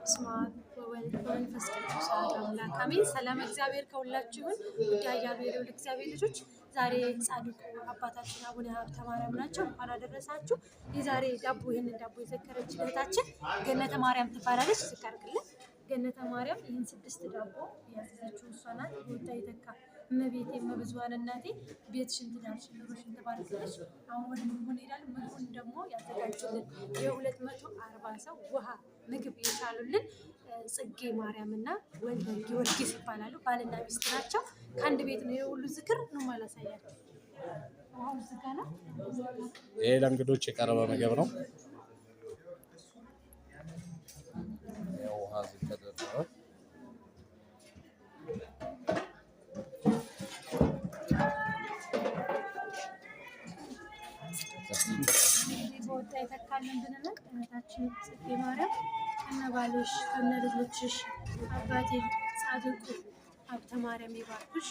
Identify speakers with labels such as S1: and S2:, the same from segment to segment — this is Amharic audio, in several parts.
S1: በስመ አብ ወወልድ ወመንፈስ ቅዱስ አሐዱ አምላክ አሜን። ሰላም እግዚአብሔር ከሁላችሁ ይሁን። ያያሉ የልዑል እግዚአብሔር ልጆች ዛሬ ጻድቁ አባታችን አቡነ ሀብተ ማርያም ናቸው። እንኳን አደረሳችሁ። የዛሬ ዳቦ ይህንን ዳቦ የዘከረች እህታችን ገነተ ማርያም ትባላለች። ዝካርክልን ገነተ ማርያም ይህን 6 ዳቦ ያዘዘችው እሷ ናት። ወጣ ይተካ እመቤቴ እመብዙኃን እናቴ ቤትሽን ትዳርሽን ኑሮሽን ትባርክልሽ። አሁን ወደ ምግቡ እንሄዳለን። ምግቡን ደግሞ ያዘጋጁልን የ240 ሰው ውሃ ምግብ የቻሉልን ጽጌ ማርያም እና ወልደ ጊዮርጊስ ይባላሉ። ባልና ሚስት ናቸው። ከአንድ ቤት ነው የሁሉ ዝክር ነው ማለት ያሳያችሁ። ውሃው ዝጋ ነው።
S2: ይሄ ለእንግዶች የቀረበ ምግብ ነው። ውሃ ዝጋ ነው።
S1: ወጣ ይተካልን ብንል እህታችን ጽጌ ማርያም ከነ ባልሽ ከነ ልጆችሽ አባቴ ጻድቁ ሀብተ ማርያም ይባርክሽ።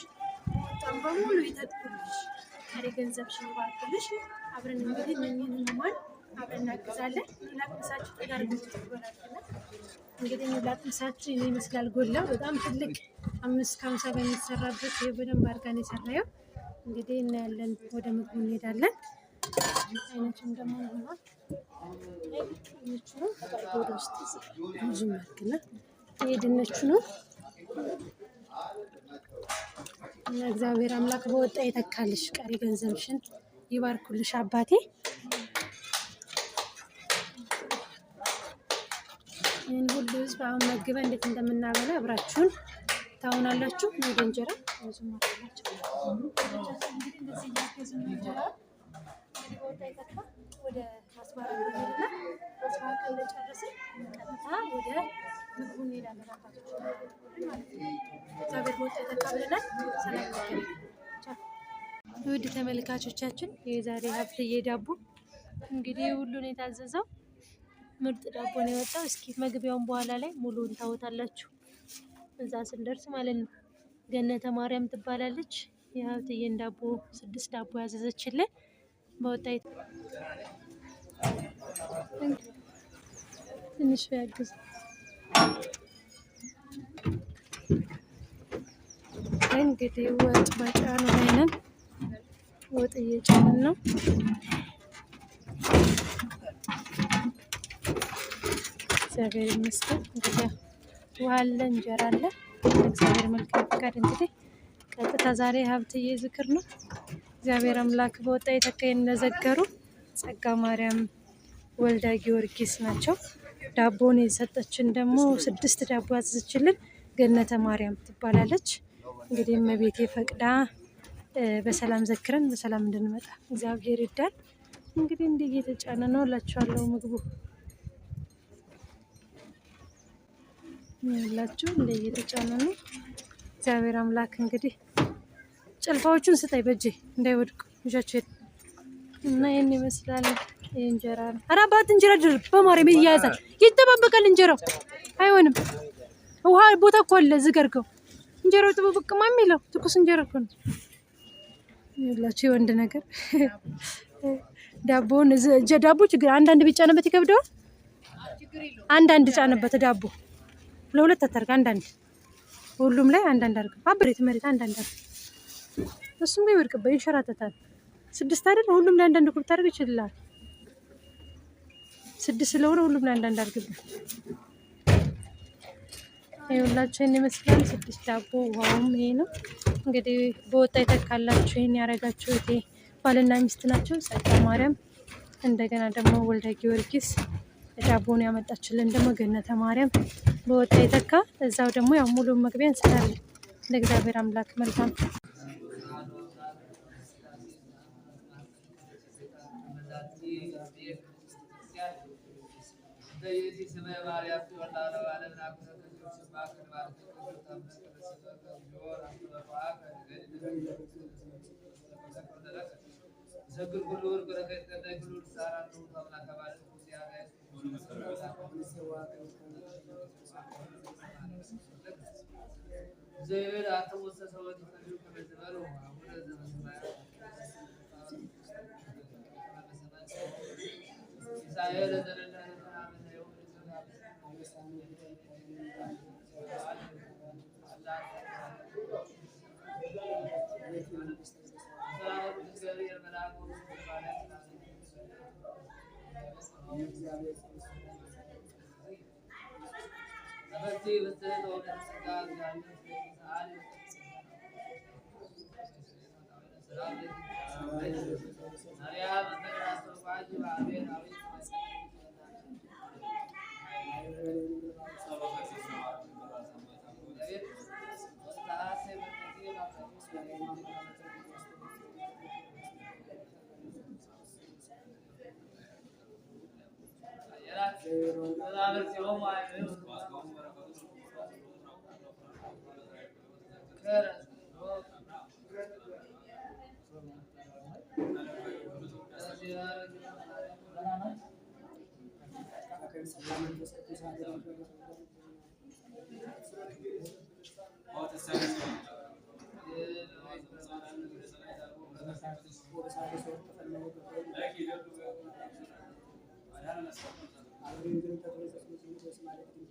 S1: ወጣም በሙሉ ይተጥኩልሽ። ቀሪ ገንዘብሽን ይባርክልሽ። አብረን እንግዲህ እነኝህን ህሙማን አብረን እናግዛለን። ላቅምሳችሁ ተጋርግዙ ትጎላልና እንግዲህ ላቅምሳችሁ ይሄ ይመስላል። ጎላው በጣም ትልቅ 550 በሚሰራበት በደንብ አድርጋን የሰራየው እንግዲህ እናያለን። ወደ ምግቡ እንሄዳለን። አይነቱም ደግሞ ይሆናል። ድንቹ ነው ተቀርቦ ወደ ውስጥ ብዙ ማርክና ይሄ ድንቹ ነው እና እግዚአብሔር አምላክ በወጣ ይተካልሽ። ቀሪ ገንዘብሽን ይባርኩልሽ አባቴ። ይህን ሁሉ ህዝብ አሁን መግበን እንዴት እንደምናበላ አብራችሁን ታውናላችሁ። ወደ እንጀራ ብዙ ማርክላችሁ እንግዲህ እንደዚህ ያገዙ እንጀራ ወጣ ይተካ ወደ ማስማራ እንደሆነና ማስማራ እንደጨረስን ቀጥታ ወደ ምግቡ እንሄዳለን። አባቶች ማለት ነው። እግዚአብሔር ወጣ ይተካ ብለናል። ሰላም ይሁን። ውድ ተመልካቾቻችን የዛሬ ሀብትዬ ዳቦ እንግዲህ ሁሉን የታዘዘው ምርጥ ዳቦ ነው የወጣው። እስኪ መግቢያውን በኋላ ላይ ሙሉውን ታወታላችሁ እዛ ስንደርስ ማለት ነው። ገነተ ማርያም ትባላለች። የሀብትዬን ዳቦ 6 ዳቦ ያዘዘችልን በወጣይ ትንሽ ያግዝ እንግዲህ ወጥ በጫኑ ላይ ነን። ወጥ እየጫንን ነው። እግዚአብሔር ይመስገን። እንግዲህ ውሃ አለ፣ እንጀራ አለ። እግዚአብሔር መልካም ፈቃድ እንግዲህ ቀጥታ ዛሬ ሀብትዬ ዝክር ነው። እግዚአብሔር አምላክ በወጣ ይተካ የነዘገሩ ጸጋ ማርያም ወልደ ጊዮርጊስ ናቸው። ዳቦን የሰጠችን ደግሞ 6 ዳቦ ያዘዘችልን ገነተ ማርያም ትባላለች። እንግዲህ እመቤቴ ፈቅዳ በሰላም ዘክረን በሰላም እንድንመጣ እግዚአብሔር ይርዳል። እንግዲህ እንዲህ እየተጫነ ነው እላችኋለሁ። ምግቡ ይላችሁ እንዲህ እየተጫነ ነው። እግዚአብሔር አምላክ እንግዲህ ጭልፋዎቹን ስጠይ በእጄ እንዳይወድቁ ልጆቹ እና ይሄን ይመስላል። እንጀራ ነው። ኧረ አባት እንጀራ ድርብ በማርያም ይያዛል፣ ይተባበቃል። እንጀራው አይሆንም። ውሃ ቦታ እኮ አለ ዝገርገው። እንጀራው ተበበቅማ የሚለው ትኩስ እንጀራ እኮ ነው። ይላችሁ የወንድ ነገር ዳቦን ዳቦ ችግር አንዳንድ ቢጫነበት ይከብደዋል። አንዳንድ ጫነበት ዳቦ ለሁለት አታርግ። አንዳንድ ሁሉም ላይ አንዳንድ አድርገው አብሬት መሬት አንዳንድ አድርገው እሱም ጋር ይወድቅበት ይንሸራተታል። 6 አይደል? ሁሉም ላይ አንዳንድ ኩብ ታርግ ይችላል። 6 ስለሆነ ሁሉም ላይ አንዳንድ አድርግበት። ይኸውላችሁ ይሄን ይመስላል 6 ዳቦ። ውሃውም ይሄ ነው እንግዲህ በወጣ ይተካላችሁ። ይሄን ያረጋችሁ እቴ ባልና ሚስት ናቸው። ጸጋ ማርያም እንደገና ደግሞ ወልደ ጊዮርጊስ ዳቦን ያመጣችልን ደግሞ ገነተ ማርያም በወጣ ይተካ። እዛው ደግሞ ያው ሙሉ መግቢያ እንሰራለን። ለእግዚአብሔር አምላክ መልካም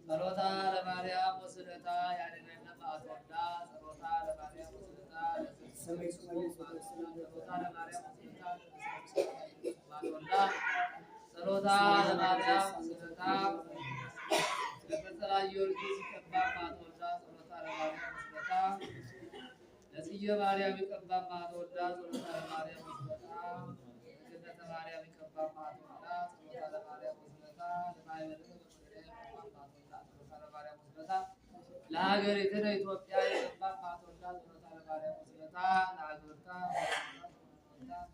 S3: ጸሎታ ለማርያም ወስደታ ያደረገ ማቶዳ ጸሎታ ለማርያም ወስደታ ጸሎታ ለማርያም ወስደታ ማቶዳ ጸሎታ ለማርያም ወስደታ ለቀጠላ ጊዮርጊስ ይቀባ ማቶዳ ጸሎታ ለማርያም ወስደታ ለጽየ ማርያም ይቀባ ማቶዳ ጸሎታ ለማርያም ወስደታ ለገነተ ማርያም ይቀባ ማቶዳ ጸሎታ ለማርያም ወስደታ ለማይበለ ለሀገሪቱ ኢትዮጵያ የገባ ማቶላ ጸሎታ ለማርያም ወስደታ ለሀገርታ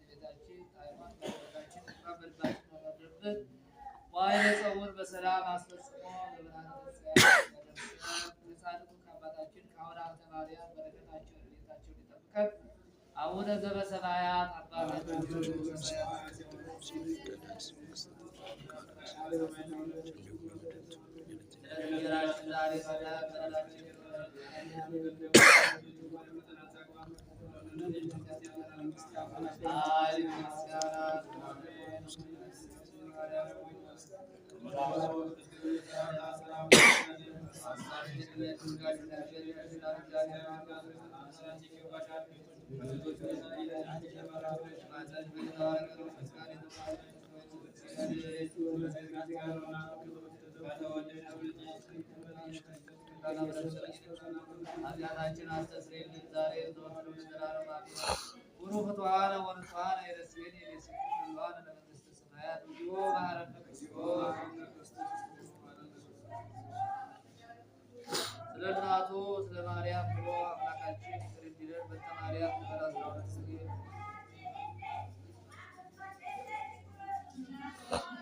S3: ቤታችን ሃይማኖት ቤታችን በልባችን ተመድርብን ዋይለ ጾሙን በሰላም አስፈጽሞ በብርሃነ ትንሣኤ የጻድቁ ከአባታችን ከአቡነ ሀብተ ማርያም በረከታቸው ረድኤታቸው ሊጠብቀን አቡነ ዘበሰማያት አባታችን እንጀራችን ዛሬ በላን በደላችን ኃጢአታችን አስተስርይልን ዛሬ ዘወትር ለዘላለሙ አሜን። ኩኑ ፍቱሐነ ወንጹሐነ ይሬስየን የሬስየን ለመንግሥተ ሰማያት እግዚኦ መሐረነ እግዚኦ ስለ እናቱ ስለ ማርያም ብሎ አምላካችን ይቅር እንዲለን በእንተ ማርያም በ12 ጊዜ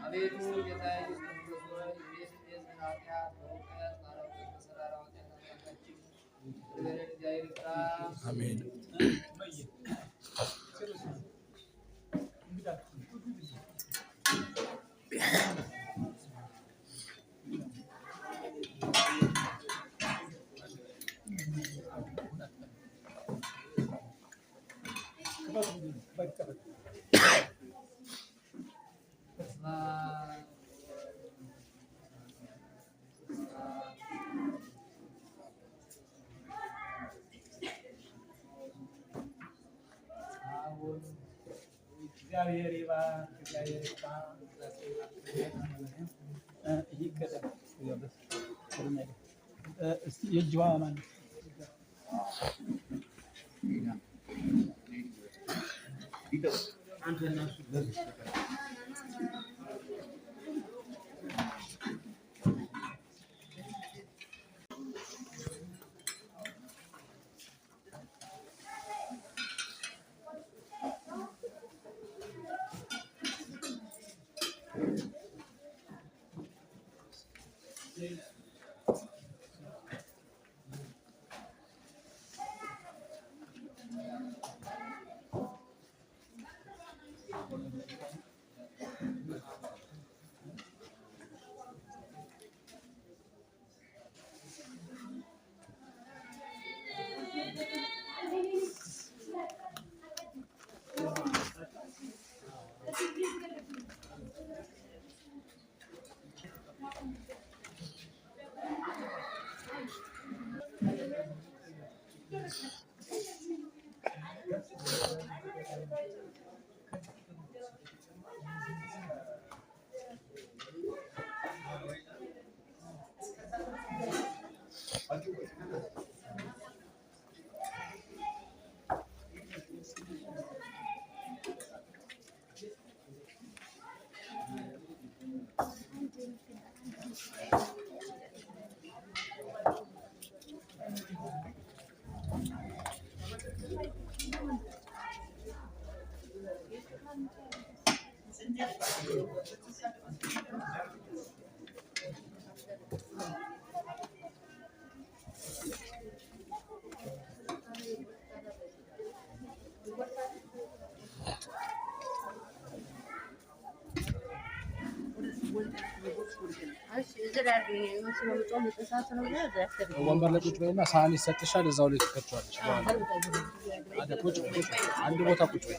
S3: አቤቱ ጌታዬ ኢየሱስ ክርስቶስ ሆይ የኔን ኃጢአት በእውቀት ባለእውቀት በሠራነው ኃጢአት አምላካችን በደልን እግዚአብሔር ይፍታ።
S2: አሜን።
S4: እግዚአብሔር ይባርክ፣ እግዚአብሔር ይባርክ። እስቲ የእጅዋ ማለት
S2: ወንበር ላይ ቁጭ በይና ሳህን ይሰጥሻል። እዛው ላይ ትከቻለሽ። ቁጭ በይ፣ አንድ ቦታ ቁጭ በይ።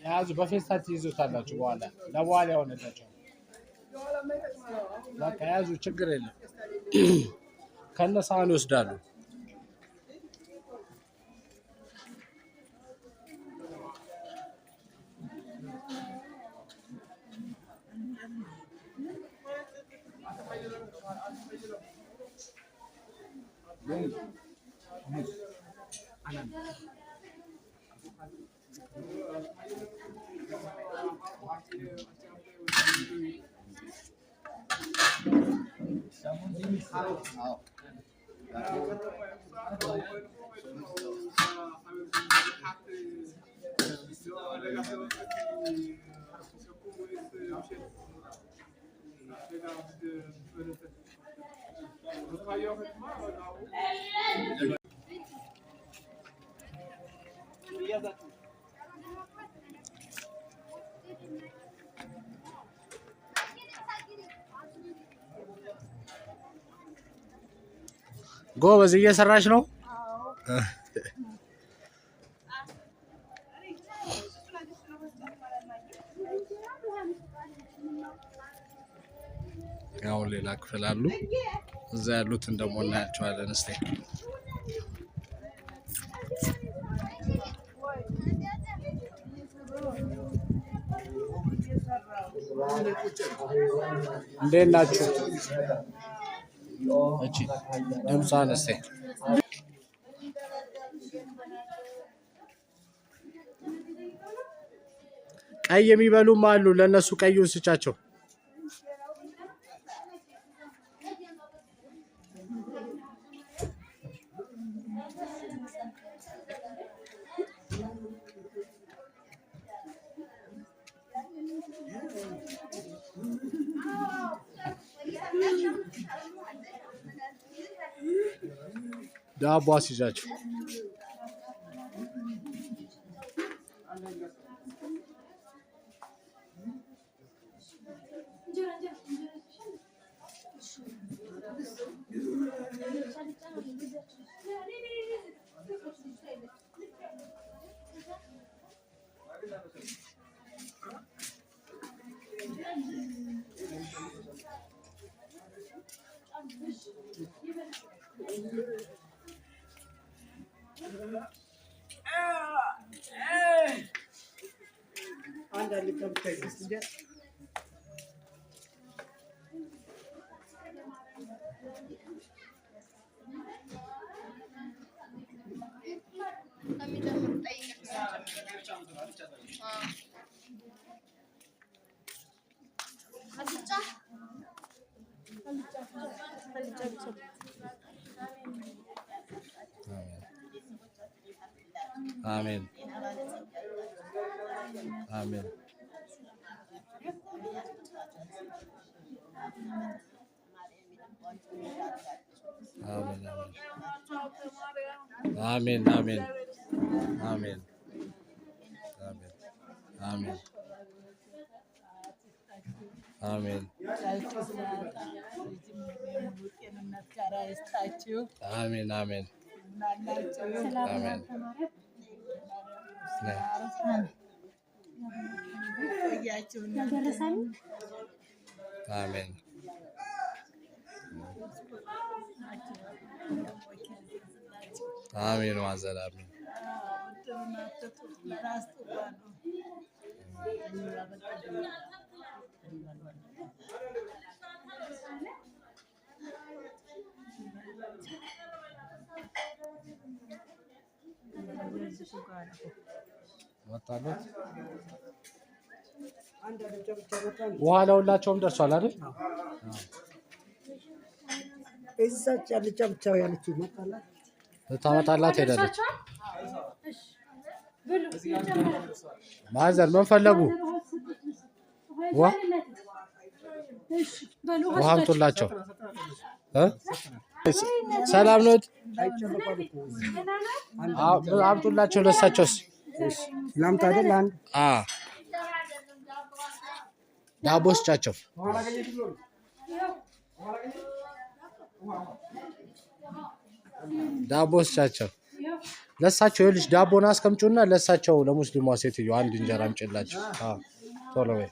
S2: ያዙ በፌስታል ትይዙታላችሁ። ለበኋላ ያሆነላችሁ። በቃ ያዙ፣ ችግር የለም። ከነ ሳህን ይወስዳሉ። ጎበዝ እየሰራሽ ነው። ያው ሌላ ክፍል አሉ። እዛ ያሉትን ደግሞ እናያቸዋለን። እስቲ እንዴት ናችሁ? እቺ ድምጿን እስቲ ቀይ የሚበሉም አሉ። ለነሱ ቀዩን ስጫቸው። ዳቦ አስይዛችሁ አሜን አሜን አሜን አሜን አሜን አሜን አሜን አሜን አሜን አሜን አሜን አሜን ማዘር አሜን ወጣለት ውሃ ለሁላቸውም ደርሷል አይደል?
S5: እዛች አልጫ ብቻው ያለችው መጣላት
S2: ታመጣላት ሄዳለች። ማዘር ምን ፈለጉ? ውሃ አምጡላቸው። ሰላም ነው? አምጡላቸው ለሳቸውስ
S5: ላምጣ አይደል? አንድ
S2: ዳቦ ስጫቸው። ዳቦ ስጫቸው ለሳቸው። ይኸውልሽ ዳቦን አስቀምጪውና ለሳቸው ለሙስሊሟ ሴትዮ አንድ እንጀራ አምጪላቸው። ቶሎ በይ።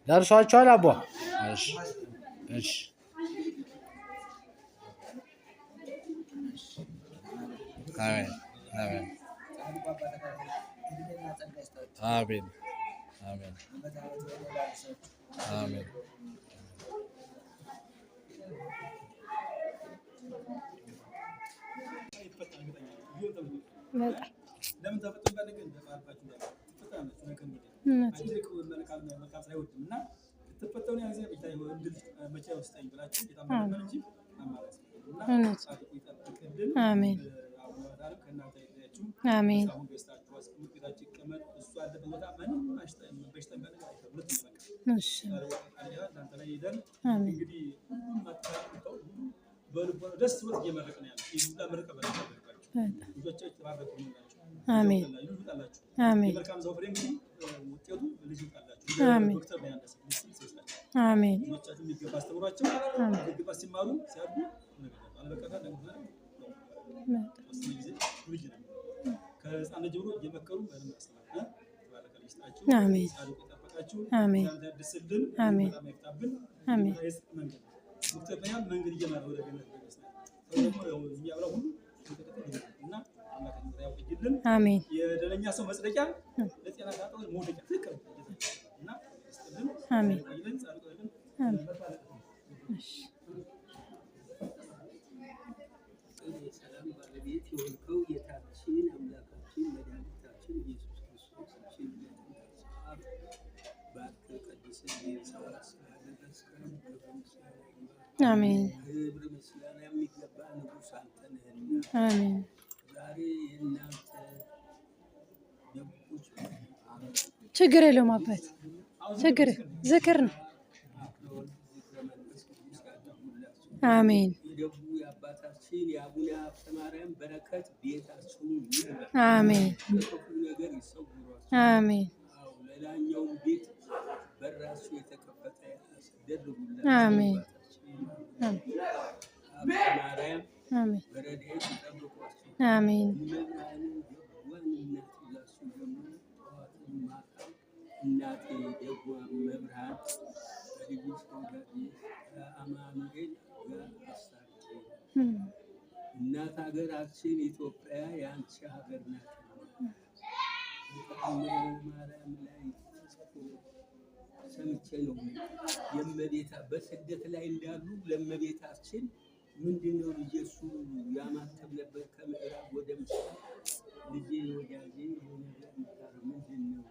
S2: ደርሷቸዋል አቧ። እሺ እሺ አሜን አሜን አሜን አሜን አሜን።
S4: ለምን ተፈጥሮ ባለገን ተፋርፋችሁ ተፈጣናችሁ ነገር ነው አንዴ መልካም መልካም ሳይወድም እና ተፈጠሩ ያን ጊዜ ብቻ ይወድል መቼ ውስጠኝ ብላችሁ የታመነ እንጂ አማራጭ እና ጻድቁ ይጠብቅልን። አሜን አሜን። አሁን ገስታችሁ አስቀምጡ ቤታችሁ ይቀመጥ። እሱ ያለበት ቦታ ምንም አሽተን በሽተን በለጋ አይተውት ይመጣ። እሺ አንተ ላይ ይደል እንግዲህ ማጣጣው በልቦ ደስ ብሎ እየመረቀን ያለ ይሁዳ መረቀ በለባችሁ ልጆቻችሁ ተባረኩ ይላችሁ። አሜን አሜን። መልካም ዘው ፍሬ እንግዲህ ውጤቱ ልጅ ይጣላችሁ። አሜን ዶክተር ላይ ያንደስ አሜን። ልጆቻችሁ የሚገባ አስተምሯቸው የሚገባ ሲማሩ ሲያዱ ነገር አልበቀታ ለምን ልጅ ነው ከህፃን ጀምሮ እየመከሩ በደንብ ያስተምራል። ተባረከ ልጅታችሁ አሜን። ጻድቁ ይጠብቃችሁ አሜን። ያንደስልን አሜን። ይፍታብን አሜን። መንገድ ዶክተር ላይ መንገድ እየመራ ወደ ገነት ይመስላል ደግሞ የሚያብራው ሁሉ እና አምላክ ያውቅልን አሜን። የደለኛ ሰው መጽደቂያ ለጤና ጋር መውደቂያ ፍቅር እና ይስጥልን አሜን። ይልን ጻድቁ ይልን አሜን። እሺ ሰላም ባለቤት የሆንከው ጌታችን አምላካችን መድኃኒታችን ኢየሱስ ክርስቶስ ባርከ ቀድሰን አሜን። ክብር ምስጋና የሚገባ ንጉሥ አንተ ነህና አሜን። ዛሬ የእናንተ ደቁጭ ችግር የለውም አባት ችግር ዝክር ነው። አሜን። የደጉ የአባታችን የአቡነ ሀብተ ማርያም በረከት ቤታችሁን ይሙላ አሜን። ከክፉ ነገር ይሰውሯችሁ አሜን። ለላኛውም ቤት በራሱ የተከፈተ ያስደርጉላችሁ አሜን። ማርያም አሜን። በረድኤት ይጠብቋችሁ አሜን። እናቴ ደጓ መብርሃን በልዩ ሰውጋዴ አማኑኤል
S6: እናት ሀገራችን ኢትዮጵያ የአንቺ ሀገር ናት። ተአምረ ማርያም ላይ ተጽፎ ሰምቼ ነው በስደት ላይ እንዳሉ ለእመቤታችን ምንድነው ልጄ እሱ ያማተብ ነበር ከምዕራብ ወደ ምስራቅ ልጄ ወዳጄ ምንድነው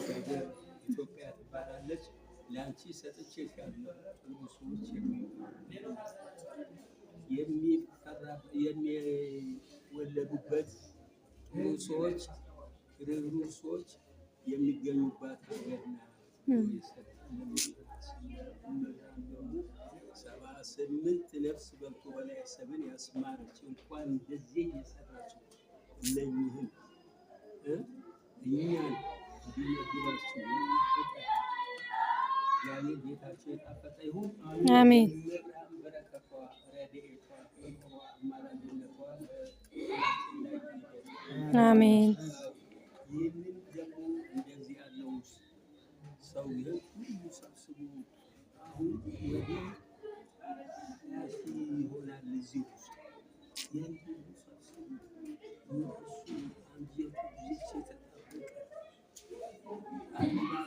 S6: ሀገር ኢትዮጵያ ትባላለች። ለአንቺ ሰጥቼሻለሁ ጥሩ ሰዎች የሚወለዱበት ጥሩ ሰዎች ርኅሩኅ ሰዎች የሚገኙባት ሀገር ናት። 78 ነፍስ በልቶ በላይ ሰብን ያስማረች እንኳን እንደዚህ የሰራችው እነኝህን እኛን እንዲመግባቸው እግዚአብሔር ቤታቸው የጣፈጠ ይሁን።
S1: አሜን።
S6: በረከቷ ረድኤቷ አማላጅነቷ
S1: አሜን።
S6: ይህንን ደግሞ እንደዚህ ያለው ሰው ይህን ሁሉ ሰብስቡ አሁን ወደ ይሆናል እዚህ ውስጥ ይህን ሁሉ ሰብስቡ እነሱ አንጀቱ ጊዜ የተጠበቀ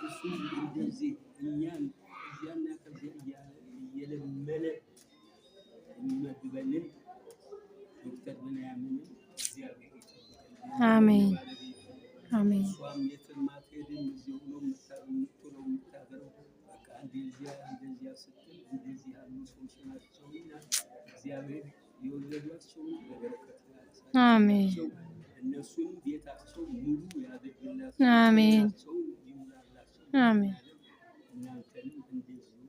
S6: እሱ እንደዚህ እኛን እዚያና ከዚያ እያለ እየለመነ የሚመግበንን ዶክተር ብንያምን እግዚአብሔር ይጠብቅልን።
S1: አሜን አሜን።
S6: እሷም የትም አትሄድም፣ እዚሁ ነው የምትውለው የምታድረው። በቃ እንደዚያ ስትል እንደዚህ ያሉ ሰዎች ናቸውና እግዚአብሔር የወለዷቸውን በበረከት
S1: አሜን።
S6: እነሱም ቤታቸው ሙሉ ያደርግላቸው፣
S1: አሜን
S6: ይሙላላቸው።
S1: አሜን
S6: እናንተንም እንደዚሁ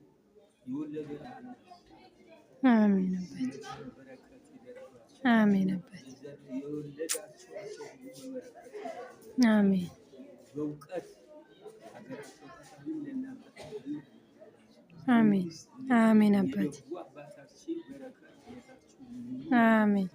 S6: የወለደ
S1: አሜን
S6: በረከት ይደርባቸው።
S1: አሜን
S6: የወለዳቸው ሁሉ በበረከት
S1: አሜን
S6: በእውቀት ሀገራቸው ተሳቢ ለእናንተ
S1: አሜን አሜን አባት
S6: አባታችን በረከት ቤታችሁ
S1: አሜን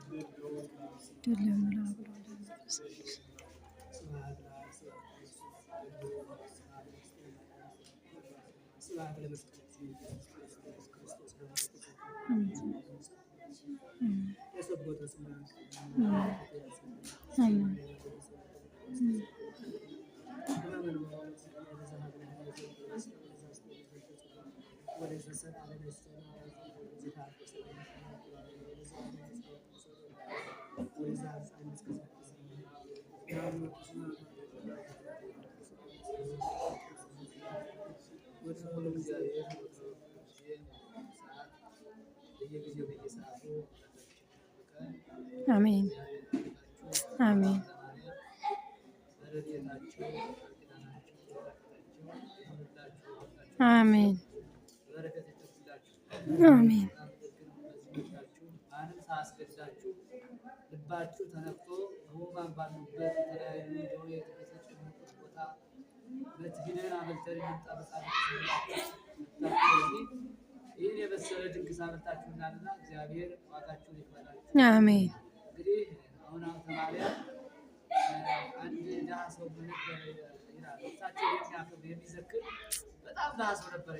S1: አሜን አሜን አሜን አሜን
S3: ማንም ሳያስገድዳችሁ ልባችሁ ተነክቶ ህሙማን ባሉበት የተለያዩ ደዌ የተጨነቁበት ቦታ በትግልን አመልተን የምንጠብቃለን። ይህን የመሰለ ድንቅ ሳመልጣችሁናልና እግዚአብሔር ዋጋችሁን ይክፈላችሁ።
S1: አሜን።
S3: እንግዲህ አሁን ሀብተ ማርያም አንድ ድሀ ሰው ነበር ይላል። እሳቸው የሚያከብር የሚዘክር በጣም ድሀ ሰው ነበረ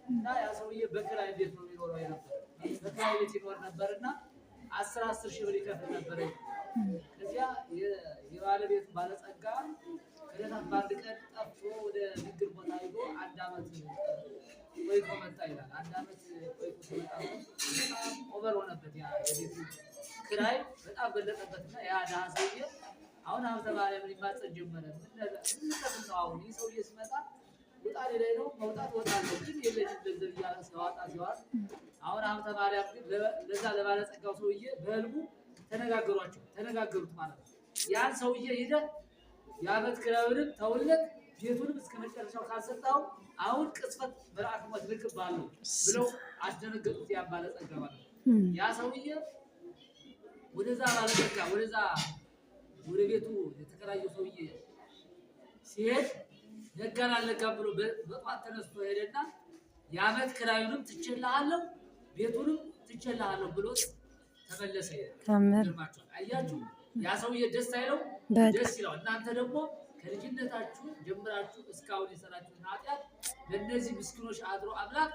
S3: እና ያ ሰውዬ በክራይ ቤት ነው የሚኖረው የነበረ በክራይ ቤት ይኖር ነበርና 10 ሺህ ብር ይከፍል ነበረ። ከዚያ የባለቤቱ ባለጸጋ ከዕለታት በአንድ ቀን ጠፍቶ ወደ ንግድ ቦታ ሄዶ 1 ዓመት ቆይቶ መጣ ይላል። 1 ዓመት ቆይቶ ሲመጣ በጣም ኦቨር ሆነበት፣ ያ የቤቱ ክራይ በጣም በለጠበትና ያ ድሀ ሰውዬ አሁን ሀብተ ማርያምን ሊማፀን ጀመረ። ምን ነው አሁን ይህ ሰውዬ ሲመጣ ውጣ ላይ ነው መውጣት ወጣለሁ ግን የለኝም ገንዘብ እያለ ሲያወጣ አሁን ሀብተ ማርያም ግን ለዛ ለባለጸጋው ሰውዬ በህልሙ ተነጋገሩት ማለት ነው። ያን ሰውዬ ሂደህ የዓመት ክራዩንም ተውለት ቤቱንም እስከ መጨረሻው ካልሰጠኸው አሁን ቅጽበት መልአክ ሞት ልክብሃለሁ ብለው አስደነገጡት። ያን ባለጸጋ ማለት ነው። ያ ሰውዬ ወደዛ ባለጸጋ ወደ ቤቱ የተከራየው ሰውዬ ሲሄድ ነጋን አልነጋም ብሎ በጧት ተነስቶ ሄደና የዓመት ክራዩንም ትቼልሃለሁ ቤቱንም ትቼልሃለሁ ብሎ ተመለሰ። ይገርማችኋል። አያችሁ፣ ያ ሰውዬ ደስ አይለው? ደስ ይለው። እናንተ ደግሞ ከልጅነታችሁ ጀምራችሁ እስካሁን የሰራችሁትን ኃጢአት ለእነዚህ ምስኪኖች አድሮ አምላክ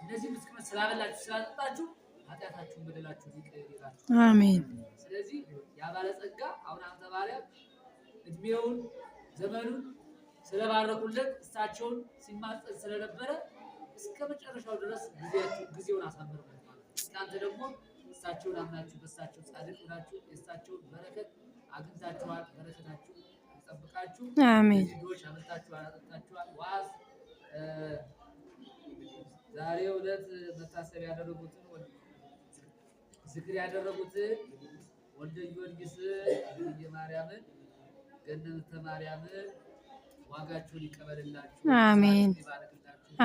S3: እነዚህ ምስኪኖች ስላበላችሁ ስላጠጣችሁ ኃጢአታችሁን በደላችሁን ይቅር ይላችሁ።
S1: አሜን።
S3: ያ ባለጸጋ አሁን ሀብተ ማርያም እድሜውን ዘመኑን ስለባረኩለት እሳቸውን ሲማጸን ስለነበረ እስከ መጨረሻው ድረስ ጊዜውን አሳምረውለት ማለት ነው። እናንተ ደግሞ እሳቸውን አምናችሁ በእሳቸው ጻድቅ ሆናችሁ የእሳቸውን በረከት አግኝታችኋል። በረከታችሁ ይጠብቃችሁ።
S1: አሜን።
S3: ልጆች አመጣችሁ አላጠጣችኋል። ዋስ ዛሬው ዕለት መታሰብ ያደረጉትን ዝክር ያደረጉትን ወልደ ጊዮርጊስ የማርያምን ገነተ ማርያምን ዋጋችሁን ይቀበልላችሁ።
S1: አሜን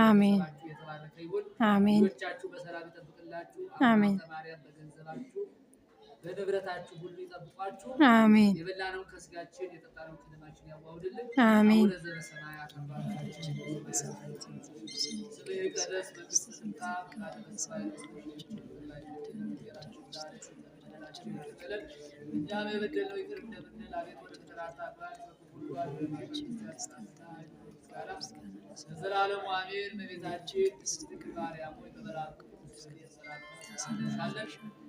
S1: አሜን
S3: የተባረከ ይሁን።
S1: አሜን።
S3: ልጆቻችሁ በሰላም ይጠብቅላችሁ።
S1: አሜን።
S3: ማርያም በገንዘባችሁ በንብረታችሁ ሁሉ ይጠብቋችሁ።
S1: አሜን።
S3: የበላነውን ከስጋችን የጠጣነውን ከደማችን ያዋውድልን።
S1: አሜን።
S3: አቡነ ዘበሰማያት አባታችን ስምህ ይቀደስ፣ መንግስትህ ትምጣ፣ ፈቃድህ በሰማይ እኛም የበደልነው ይቅር እንደምንል አቤቱ ወደ ፈተና አታግባን ከክፉ ሁሉ ለዘላለሙ አሜን። እመቤታችን ድንግል ማርያም ሆይ በመልአኩ ሰላምታ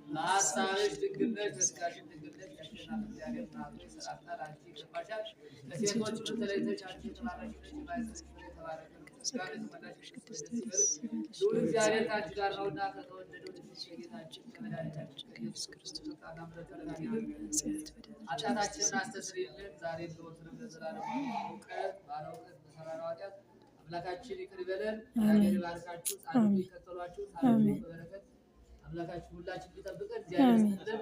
S3: በሐሳብሽ ድንግል ነሽ፣ በሥጋሽም ድንግል ነሽ። የአሸናፊ እግዚአብሔር እናት ሆይ ሰላምታ ለአንቺ ይገባሻል። ከሴቶች ሁሉ ተለይተሽ አንቺ የተባረክሽ ነሽ፣ የማኅፀንሽ ፍሬ የተባረከ ነው። ጸጋን የተመላሽ ቅድስት ሆይ ደስ ይበልሽ፣ ልዑል እግዚአብሔር ከአንቺ ጋር ነውና ከተወደደው ልጅሽ ከጌታችን ከመድኃኒታችን ከኢየሱስ ክርስቶስ ጸጋና ምሕረት ተለጋግለን ኃጢአታችንን አስተስርይልን ዛሬም ዘወትርም ለዘላለሙ። እውቀት ባለ እውቀት በሠራነው ኃጢአት አምላካችን ይቅር ይበለን። እግዚአብሔር ይባርካችሁ። ጻድቁ ይከተሏችሁ። ጻድቁ በበረከት አምላካችን ሁላችን ቢጠብቀን እግዚአብሔር ይስጥልን።